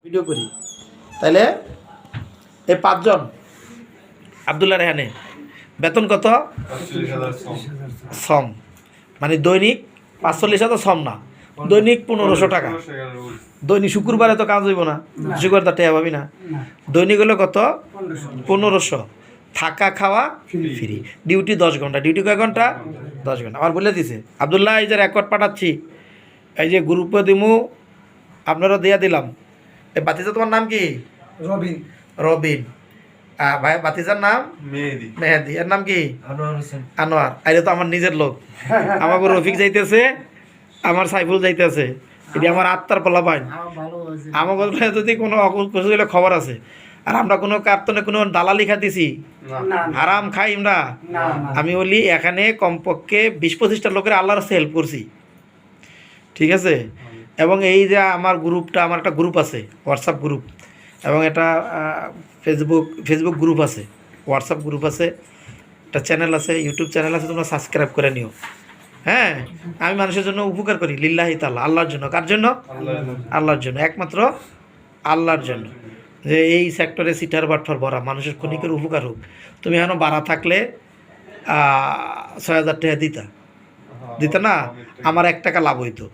Video করি তাহলে এই পাঁচজন আব্দুল্লাহ রেহানে বেতন কত? সম মানে দৈনিক 45,000 সম না, দৈনিক 1500 টাকা। দৈনিক শুক্রবারে তো কাজ হইব না, শুক্রবার তো টেয়া পাবি না। দৈনিক হলো কত? 1500। থাকা খাওয়া ফ্রি। ডিউটি 10 ঘন্টা। ডিউটি কয় ঘন্টা? 10 ঘন্টা। আমার বলে দিছে আব্দুল্লাহ, এই যে রেকর্ড পাঠাচ্ছি, এই যে গ্রুপে দিমু, আপনারা দিয়া দিলাম। এই বাতিজা তোমার নাম কি? রবিন। রবিন। ভাই বাতিজার নাম মেহেদি। মেহেদি। এর নাম কি? আনোয়ার হোসেন। আনোয়ার। আইলে তো আমার নিজের লোক। আমাকে রফিক যাইতেছে, আমার সাইফুল যাইতেছে। এটি আমার আত্মার পোলা পাইন। আমাকে যদি কোনো কিছু হলে খবর আছে। আর আমরা কোনো কার্তনে কোনো দালালি খাইতেছি, হারাম খাই আমরা। আমি বলি এখানে কমপক্ষে 20-25টা লোকের আল্লাহর রাস্তায় হেল্প করছি, ঠিক আছে? এবং এই যে আমার গ্রুপটা, আমার একটা গ্রুপ আছে, হোয়াটসঅ্যাপ গ্রুপ, এবং এটা ফেসবুক গ্রুপ আছে, হোয়াটসঅ্যাপ গ্রুপ আছে, একটা চ্যানেল আছে, ইউটিউব চ্যানেল আছে, তোমরা সাবস্ক্রাইব করে নিও। হ্যাঁ, আমি মানুষের জন্য উপকার করি লিল্লাহি তাআলা, আল্লাহর জন্য। কার জন্য? আল্লাহর জন্য, একমাত্র আল্লাহর জন্য। যে এই সেক্টরে সিটার বাটফার ভরা, মানুষের ক্ষণিকের উপকার হোক। তুমি এখনও বাড়া থাকলে 6,000 টাকা দিতা না, আমার 1 টাকা লাভ হইতো।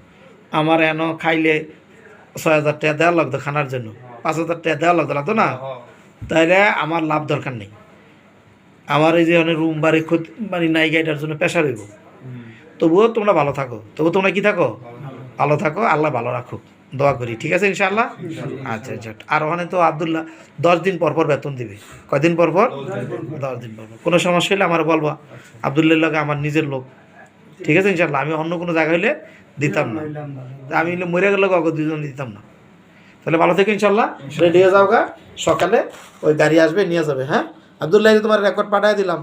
আমার এন খাইলে 6,000 টাকা দেওয়া লাগতো, খানার জন্য 5,000 টাকা দেওয়া লাগতো না, তাইলে আমার লাভ দরকার নেই। আমার এই যে অনেক রুম বাড়ি মানে নাই গাইডার জন্য পেশা রইব। তবুও তোমরা ভালো থাকো, তবু তোমরা কি থাকো? ভালো থাকো, আল্লাহ ভালো রাখো, দোয়া করি, ঠিক আছে ইনশাআল্লাহ। আচ্ছা আচ্ছা। আর ওখানে তো আব্দুল্লাহ 10 দিন পর পর বেতন দিবে। কয়দিন পর পর? 10 দিন পর পর। কোনো সমস্যা হলে আমার বলবা, আব্দুল্লাহর লগে আমার নিজের লোক, ঠিক আছে ইনশাআল্লাহ। আমি অন্য কোনো জায়গায় হইলে দিতাম না, আমি মরে গেলে কাউকে 2 জন দিতাম না। তাহলে ভালো থেকো ইনশাআল্লাহ। রেডি হয়ে যাও গা, সকালে ওই গাড়ি আসবে নিয়ে যাবে। হ্যাঁ আব্দুল্লাহ, তোমার রেকর্ড পাঠিয়ে দিলাম।